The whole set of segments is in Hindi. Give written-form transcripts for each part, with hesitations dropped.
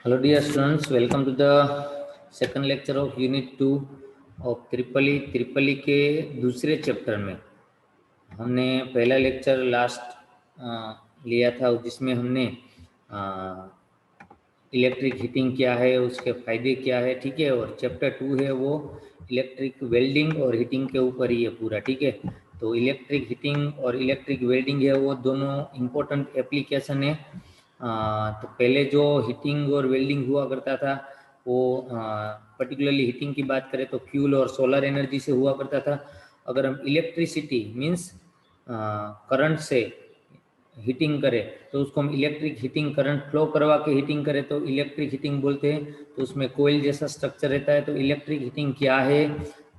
Hello dear students, welcome to the second lecture of Unit 2 of त्रिपली के दूसरे चैप्टर में हमने पहला लेक्चर लास्ट लिया था जिसमें हमने इलेक्ट्रिक हीटिंग क्या है, उसके फायदे क्या है, ठीक है। और चैप्टर 2 है वो इलेक्ट्रिक वेल्डिंग और हीटिंग के ऊपर ही है पूरा, ठीक है। तो इलेक्ट्रिक हीटिंग और इलेक्ट्रिक वेल्डिंग है वो दोनों इम्पोर्टेंट एप्लीकेशन है। तो पहले जो हीटिंग और वेल्डिंग हुआ करता था वो पर्टिकुलरली हीटिंग की बात करें तो फ्यूल और सोलर एनर्जी से हुआ करता था। अगर हम इलेक्ट्रिसिटी मीन्स करंट से हीटिंग करें तो उसको हम इलेक्ट्रिक हीटिंग, करंट फ्लो करवा के हीटिंग करें तो इलेक्ट्रिक हीटिंग बोलते हैं। तो उसमें कोयल जैसा स्ट्रक्चर रहता है। तो इलेक्ट्रिक हीटिंग क्या है,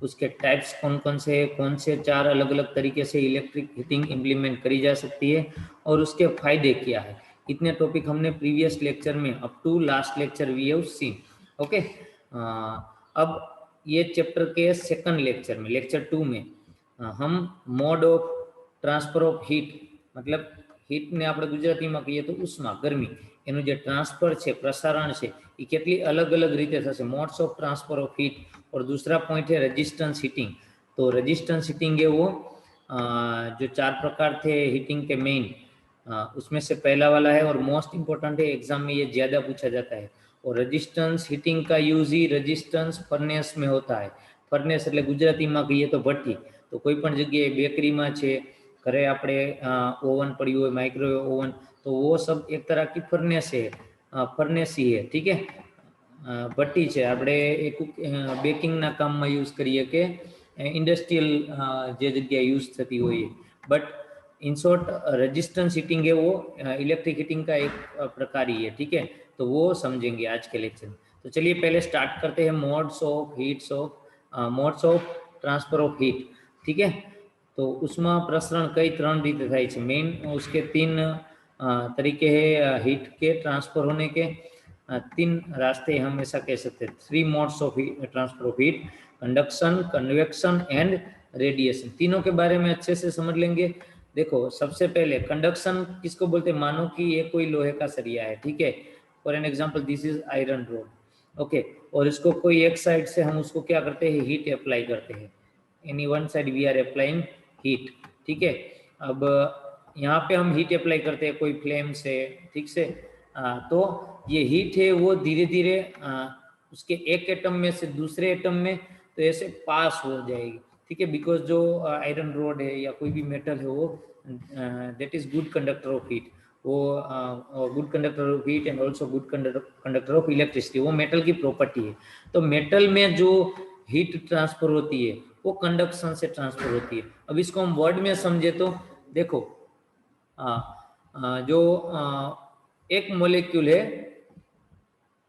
उसके टाइप्स कौन कौन से हैं, कौन से 4 अलग अलग तरीके से इलेक्ट्रिक हीटिंग इम्प्लीमेंट करी जा सकती है और उसके फायदे क्या है, इतने टॉपिक हमने प्रीवियस लेक्चर में up to last lecture we have seen. Okay, अब ये चैप्टर के सेकंड लेक्चर में, लेक्चर 2 में हम mode of transfer of heat, मतलब हीट ने આપણે ગુજરાતીમાં કહીએ તો ઉષ્મા, ગરમી, એનું જે ટ્રાન્સફર છે, પ્રસારણ છે, એ કેટલી અલગ અલગ રીતે થશે, modes of transfer of heat. और दूसरा पॉइंट है रेजिस्टेंस हीटिंग। तो रेजिस्टेंस हीटिंग है वो जो 4 प्रकार थे हीटिंग के मेन, उसमें से पहला वाला है और मोस्ट इंपॉर्टेंट है, एग्जाम में ये ज़्यादा पूछा जाता है। और रेजिस्टेंस हीटिंग का यूज ही रेजिस्टेंस फर्नेस में होता है। फर्नेस એટલે ગુજરાતીમાં કહીએ તો ભઠ્ઠી। તો કોઈ પણ જગ્યાએ બેકરીમાં છે, घरे આપણે ओवन पड़ी हुई, माइक्रोवेव ओवन, तो वो सब एक तरह की फर्नेस है, फर्नेस ही है, ठीक है। भट्टी છે આપણે એક બેકિંગના કામમાં यूज करिए કે इंडस्ट्रियल જે જગ્યાએ यूज થતી હોય। But in short resistance heating है वो इलेक्ट्रिक हीटिंग का एक प्रकार ही है, ठीक है। तो वो समझेंगे आज के लेक्चर में। तो चलिए पहले स्टार्ट करते हैं modes of transfer of heat, ठीक है। तो उसमें प्रसरण कई 3 रीते થાય છે। मेन उसके 3 तरीके हैं हीट के ट्रांसफर होने के। 3 रास्ते हम ऐसा कह सकते हैं, 3 modes of transfer of heat, conduction, convection and radiation. तीनों के बारे में अच्छे से समझ लेंगे। देखो सबसे पहले कंडक्शन किसको बोलते हैं, मानो कि ये कोई लोहे का सरिया है, ठीक है। For an example this is iron rod, okay. और इसको कोई एक साइड से हम उसको क्या करते हैं, हीट अप्लाई करते हैं। Any one side we are applying heat, ठीक है। अब यहाँ पे हम हीट अप्लाई करते हैं कोई फ्लेम से, ठीक से। तो ये हीट है वो धीरे धीरे उसके एक एटम में से दूसरे एटम में तो ऐसे पास हो जाएगी, ठीक है। बिकॉज जो आयरन रोड है या कोई भी मेटल है वो that is good conductor of heat, वो good conductor of heat and also good conductor of electricity, वो मेटल की प्रॉपर्टी है। तो मेटल में जो हीट ट्रांसफर होती है वो कंडक्शन से ट्रांसफर होती है। अब इसको हम वर्ड में समझे तो देखो जो एक मॉलिक्यूल है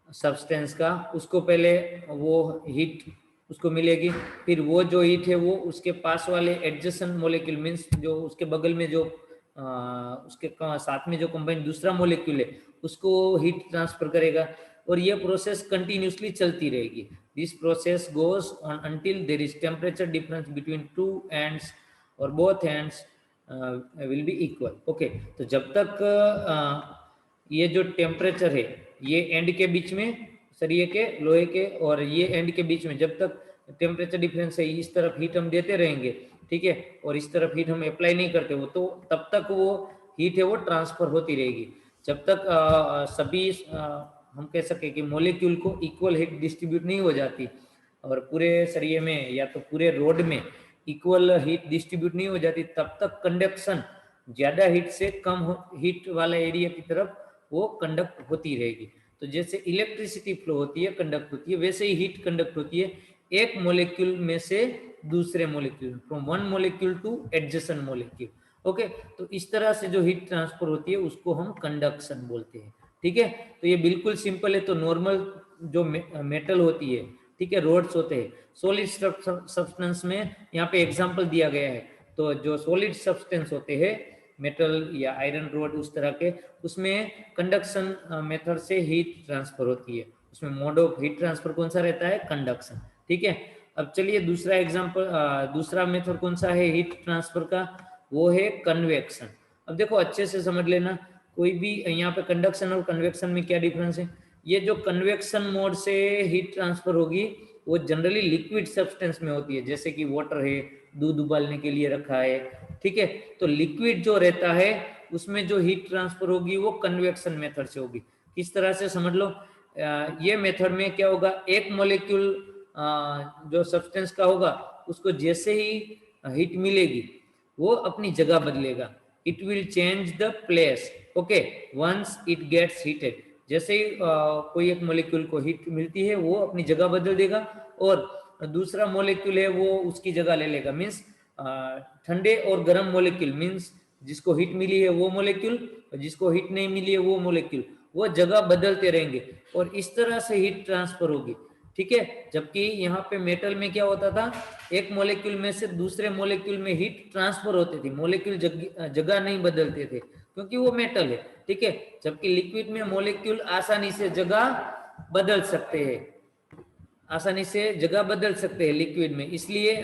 सब्सटेंस का, उसको पहले वो हीट उसको मिलेगी, फिर वो जो हीट है वो उसके पास वाले एडजेसेंट मॉलिक्यूल मींस जो उसके बगल में जो उसके साथ में जो कंबाइन दूसरा मॉलिक्यूल है उसको हीट ट्रांसफर करेगा। और ये प्रोसेस कंटिन्यूसली चलती रहेगी। This process goes on until there is temperature difference between 2 ends और both ends will be equal, okay. तो जब तक ये जो टेम्परेचर है ये एंड के बीच में, सरिये के, लोहे के और ये एंड के बीच में जब तक टेम्परेचर डिफरेंस है, इस तरफ हीट हम देते रहेंगे, ठीक है, और इस तरफ हीट हम अप्लाई नहीं करते वो, तो तब तक वो हीट है वो ट्रांसफर होती रहेगी। जब तक सभी हम कह सके कि मॉलिक्यूल को इक्वल हीट डिस्ट्रीब्यूट नहीं हो जाती और पूरे सरिये में या तो पूरे रोड में इक्वल हीट डिस्ट्रीब्यूट नहीं हो जाती, तब तक कंडक्शन ज्यादा हीट से कम हीट वाला एरिया की तरफ वो कंडक्ट होती रहेगी। तो जैसे इलेक्ट्रिसिटी फ्लो होती है, कंडक्ट होती है, वैसे ही हीट कंडक्ट होती है एक मॉलिक्यूल में से दूसरे molecule, from one molecule two adjacent molecule, okay. तो इस तरह से जो हीट ट्रांसफर होती है उसको हम कंडक्शन बोलते हैं, ठीक है। तो ये बिल्कुल सिंपल है। तो नॉर्मल जो मेटल होती है, ठीक है, रोड्स होते हैं, सॉलिड सब्सटेंस में यहाँ पे एग्जांपल दिया गया है। तो जो सॉलिड सब्सटेंस होते हैं मेटल या आयरन रोड उस तरह के, उसमें कंडक्शन मेथड से हीट ट्रांसफर होती है। उसमें मोड ऑफ हीट ट्रांसफर कौन सा रहता है, कंडक्शन, ठीक है। अब चलिए दूसरा एग्जांपल, दूसरा मेथड कौन सा है हीट ट्रांसफर का, वो है कन्वेक्शन। अब देखो अच्छे से समझ लेना, कोई भी यहाँ पे कंडक्शन और कन्वेक्शन में क्या डिफरेंस है। ये जो कन्वेक्शन मोड से हीट ट्रांसफर होगी वो जनरली लिक्विड सब्सटेंस में होती है, जैसे कि वाटर है, दूध उबालने के लिए रखा है, ठीक है। तो लिक्विड जो रहता है उसमें जो हीट ट्रांसफर होगी वो कन्वेक्शन मेथड से होगी। किस तरह से समझ लो, ये मेथड में क्या होगा, एक मॉलिक्यूल जो सब्सटेंस का होगा उसको जैसे ही हीट मिलेगी वो अपनी जगह बदलेगा, it will change the place, okay, once it gets heated. जैसे ही कोई एक मॉलिक्यूल को हीट मिलती है वो अपनी जगह बदल देगा और दूसरा मॉलिक्यूल है वो उसकी जगह ले लेगा। मीन्स ठंडे और गर्म मॉलिक्यूल, मीन्स जिसको हीट मिली है वो मॉलिक्यूल और जिसको हीट नहीं मिली है वो मॉलिक्यूल, वो जगह बदलते रहेंगे और इस तरह से हीट ट्रांसफर होगी, ठीक है। जबकि यहाँ पे मेटल में क्या होता था, एक मॉलिक्यूल में से दूसरे मॉलिक्यूल में हीट ट्रांसफर होती थी, मॉलिक्यूल जगह नहीं बदलते थे क्योंकि वो मेटल है, ठीक है। जबकि लिक्विड में मॉलिक्यूल आसानी से जगह बदल सकते हैं, आसानी से जगह बदल सकते हैं लिक्विड में, इसलिए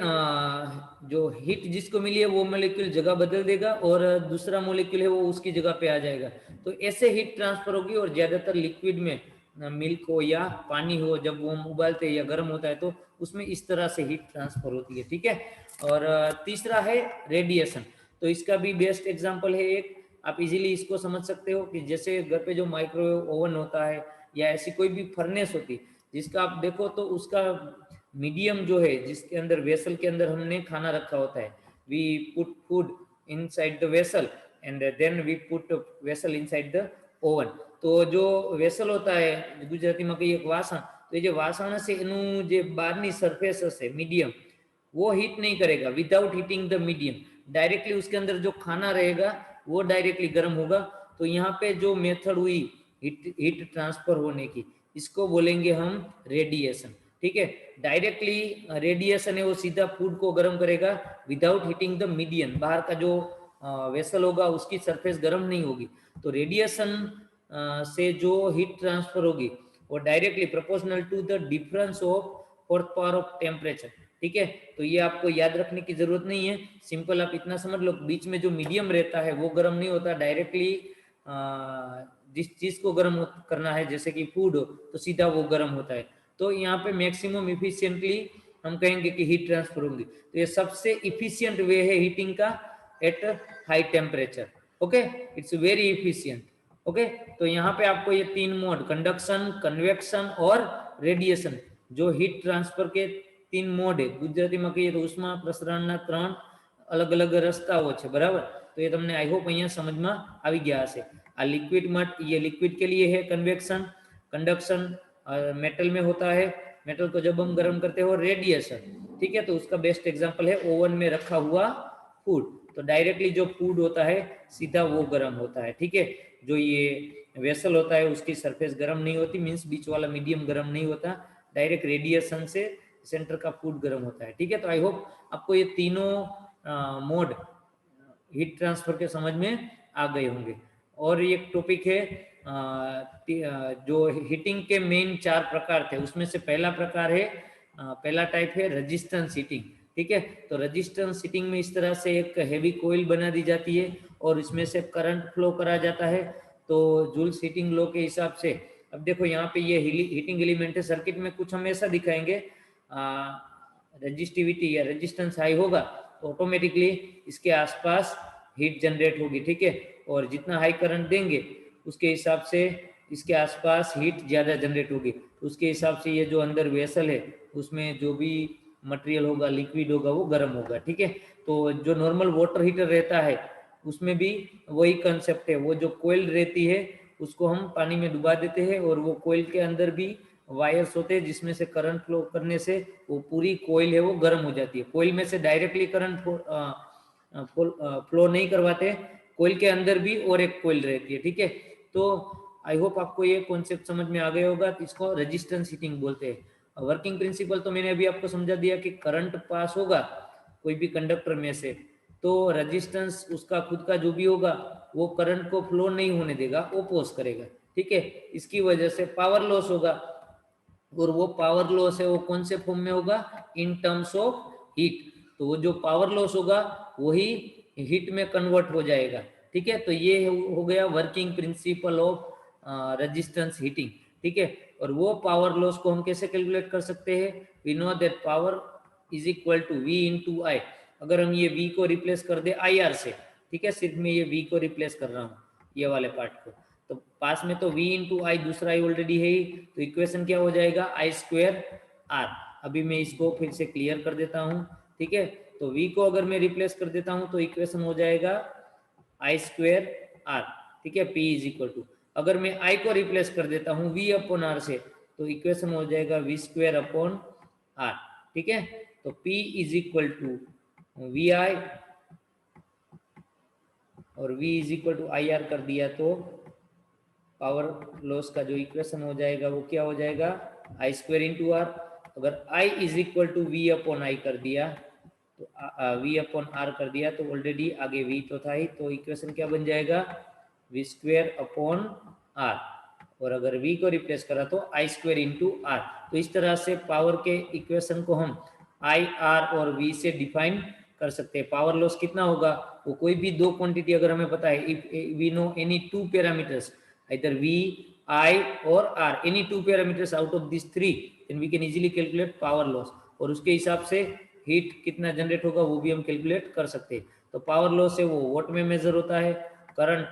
जो हीट जिसको मिली है वो मॉलिक्यूल जगह बदल देगा और दूसरा मॉलिक्यूल है वो उसकी जगह पे आ जाएगा। तो ऐसे हीट ट्रांसफर होगी और ज्यादातर लिक्विड में मिल्क हो या पानी हो, जब वो हम उबालते हैं या गर्म होता है तो उसमें इस तरह से हीट ट्रांसफर होती है, ठीक है। और तीसरा है रेडिएशन। तो इसका भी बेस्ट एग्जांपल है एक, आप इजीली इसको समझ सकते हो कि जैसे घर पे जो माइक्रोवेव ओवन होता है या ऐसी कोई भी फर्नेस होती है जिसका आप देखो तो उसका मीडियम जो है, जिसके अंदर वेसल के अंदर हमने खाना रखा होता है, we put food inside the vessel and then we put vessel inside the oven. तो जो વેસલ होता है ગુજરાતીમાં કહીએ એક વાસણ, તો એ જે વાસણ હશે એનું જે બહારની સરફેસ હશે મીડિયમ, वो हीट नहीं करेगा without heating the medium, directly उसके अंदर जो खाना रहेगा वो डायरेक्टली गर्म होगा। तो यहाँ पे जो मेथड हुई हीट ट्रांसफर होने की, इसको बोलेंगे हम रेडिएशन, ठीक है। डायरेक्टली रेडिएशन है वो सीधा फूड को गर्म करेगा विदाउट हीटिंग द मीडियम, बाहर का जो वेसल होगा उसकी सरफेस गर्म नहीं होगी। तो रेडिएशन से जो हीट ट्रांसफर होगी वो directly proportional to the difference of fourth power of temperature, ठीक है। तो ये आपको याद रखने की जरूरत नहीं है, सिंपल आप इतना समझ लो, बीच में जो मीडियम रहता है वो गर्म नहीं होता, डायरेक्टली जिस चीज को गर्म करना है जैसे कि फूड हो तो सीधा वो गर्म होता है। तो यहाँ पे मैक्सिमम इफिशियंटली हम कहेंगे कि हीट ट्रांसफर होगी। तो ये सबसे इफिशियंट वे है हीटिंग का at high temperature, okay, it's very efficient, okay. तो यहाँ पे आपको ये तीन मोड, कंडक्शन, कन्वेक्शन और रेडिएशन, जो हीट ट्रांसफर के तीन मोड है, ગુજરાતીમાં કહીએ તો ઉષ્મા પ્રસરણના ત્રણ અલગ અલગ રસ્તાઓ છે, બરાબર। તો એ તમને આઈ હોપ અહીંયા સમજમાં આવી ગયા હશે। આ लिक्विड मट, ये लिक्विड के लिए है कन्वेक्शन, कंडक्शन मेटल में होता है, मेटल को जब हम गर्म करते हो रेडिएशन, ठीक है। तो उसका बेस्ट एग्जांपल है ओवन में रखा हुआ फूड, तो डायरेक्टली जो फूड होता है सीधा वो गर्म होता है, ठीक है। जो ये वेसल होता है उसकी सरफेस गर्म नहीं होती, मीन्स बीच वाला मीडियम गर्म नहीं होता, डायरेक्ट रेडिएशन से सेंटर का फूड गर्म होता है, ठीक है। तो आई होप आपको ये तीनों मोड हीट ट्रांसफर के समझ में आ गए होंगे। और एक टॉपिक है जो हीटिंग के मेन 4 प्रकार थे, उसमें से पहला प्रकार है, पहला टाइप है रेजिस्टेंस हीटिंग, ठीक है। तो रेजिस्टेंस हीटिंग में इस तरह से एक हैवी कोइल बना दी जाती है और इसमें से करंट फ्लो करा जाता है। तो जूल्स हीटिंग लॉ के हिसाब से, अब देखो यहाँ पे ये हीटिंग एलिमेंट है, सर्किट में कुछ हम ऐसा दिखाएंगे, रेजिस्टिविटी या रेजिस्टेंस हाई होगा तो ऑटोमेटिकली इसके आसपास हीट जनरेट होगी, ठीक है। और जितना हाई करंट देंगे उसके हिसाब से इसके आसपास हीट ज़्यादा जनरेट होगी, तो उसके हिसाब से ये जो अंदर वेसल है उसमें जो भी मटेरियल होगा, लिक्विड होगा, वो गर्म होगा, ठीक है। तो जो नॉर्मल वाटर हीटर रहता है उसमें भी वही कंसेप्ट है, वो जो कोयल रहती है उसको हम पानी में डुबा देते हैं और वो कोयल के अंदर भी वायर्स होते हैं जिसमें से करंट फ्लो करने से वो पूरी कोयल है वो गर्म हो जाती है। कोयल में से डायरेक्टली करंट फ्लो नहीं करवाते, कोयल के अंदर भी और एक कोयल रहती है, ठीक है। तो आई होप आपको ये कॉन्सेप्ट समझ में आ गया होगा। इसको रेजिस्टेंस हीटिंग बोलते हैं। वर्किंग प्रिंसिपल तो मैंने अभी आपको समझा दिया कि करंट पास होगा कोई भी कंडक्टर में से तो रेजिस्टेंस उसका खुद का जो भी होगा वो करंट को फ्लो नहीं होने देगा, ओपोज करेगा, ठीक है। इसकी वजह से पावर लॉस होगा और वो पावर लॉस है वो कौन से फॉर्म में होगा, इन टर्म्स ऑफ हीट। तो वो जो पावर लॉस होगा वही हीट में कन्वर्ट हो जाएगा, ठीक है। तो ये हो गया working principle of resistance heating. ठीक है। और वो पावर लॉस को हम कैसे कैलकुलेट कर सकते हैं, we know that power is equal to V into I. अगर हम ये वी को रिप्लेस कर दे आई आर से, ठीक है, सिर्फ मैं ये वी को रिप्लेस कर रहा हूँ ये वाले पार्ट को, तो पास में तो v इंटू आई दूसरा आई ऑलरेडी है ही, तो इक्वेशन क्या हो जाएगा आई स्क्वायर आर। अभी मैं इसको फिर से क्लियर कर देता हूँ, ठीक है। तो v को अगर मैं रिप्लेस कर देता हूँ तो इक्वेशन हो जाएगा आई स्क्वायर आर, ठीक है, p इज इक्वल टू, अगर मैं i को रिप्लेस कर देता हूँ v अपॉन आर से, तो इक्वेशन हो जाएगा वी स्क्वायर अपॉन आर, ठीक है। तो p is equal to V I और v is equal to I R कर दिया, तो पावर लॉस का जो इक्वेशन हो जाएगा वो क्या हो जाएगा आई स्क्वायर इंटू आर। अगर I is equal to V upon I कर दिया, तो v अपॉन आर कर दिया, तो ऑलरेडी आगे v तो था ही, तो इक्वेशन क्या बन जाएगा वी स्क्वायर अपॉन आर, और अगर v को रिप्लेस करा तो आई स्क्वायर इंटू आर। तो इस तरह से पावर के इक्वेशन को हम आई आर और v से डिफाइन कर सकते हैं। पावर लॉस कितना होगा, वो कोई भी दो क्वांटिटी अगर हमें पता है, if we know any two parameters either V, I or R, any two parameters out of these three, then we can easily calculate power loss, और उसके हिसाब से हीट कितना जनरेट होगा वो भी हम कैलकुलेट कर सकते हैं। तो पावर लॉस है वो वोट में मेजर होता है, करंट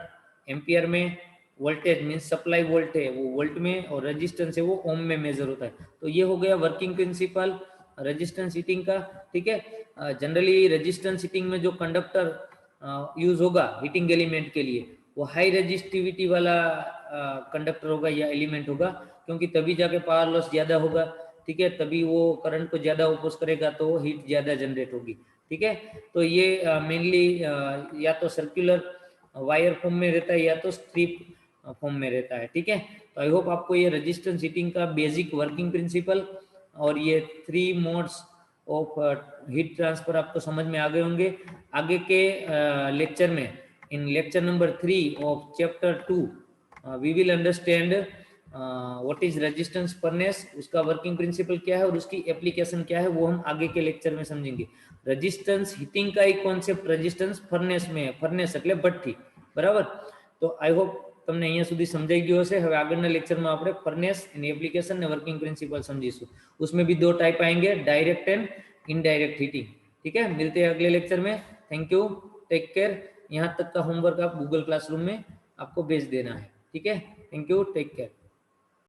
एम्पियर में, वोल्टेज मीन्स सप्लाई वोल्ट है वो वोल्ट में, और रेजिस्टेंस है वो ओम में मेजर होता है। तो ये हो गया वर्किंग प्रिंसिपल रेजिस्टेंस हीटिंग का, ठीक है। जनरली रेजिस्टेंस हीटिंग में जो कंडक्टर यूज होगा हीटिंग एलिमेंट के लिए वो हाई रेजिस्टिविटी वाला कंडक्टर होगा या एलिमेंट होगा, क्योंकि तभी जाके पावर लॉस ज्यादा होगा, ठीक है, तभी वो करंट को ज्यादा ओपोज करेगा तो हीट ज्यादा जनरेट होगी, ठीक है। तो ये मेनली या तो सर्कुलर वायर फॉर्म में रहता है या तो स्ट्रिप फॉर्म में रहता है, ठीक है। तो आई होप आपको ये रेजिस्टेंस हीटिंग का बेसिक वर्किंग प्रिंसिपल और ये 3 मोड्स ऑफ हीट ट्रांसफर आपको समझ में आ गए होंगे। आगे के लेक्चर में, in lecture number 3 of chapter 2 we will understand what is resistance furnace, उसका वर्किंग प्रिंसिपल क्या है और उसकी एप्लीकेशन क्या है, वो हम आगे के लेक्चर में समझेंगे। रेजिस्टेंस हीटिंग का एक कॉन्सेप्ट रेजिस्टेंस फर्नेस में है, फर्नेस એટલે ભઠ્ઠી, બરાબર। તો આઈ હોપ તમને અહીંયા સુધી સમજાઈ ગયો હશે। હવે આગળના લેક્ચરમાં આપણે ફર્નેસ એની એપ્લિકેશન ને વર્किंग प्रिंसिपल समझीશું। उसमें भी दो टाइप आएंगे, डायरेक्ट एंड इनडायरेक्ट हीटिंग, ठीक है। मिलते हैं अगले लेक्चर में, थैंक यू, टेक केयर। यहाँ तक का होमवर्क आप गूगल क्लासरूम में आपको भेज देना है, ठीक है। Thank you, take care.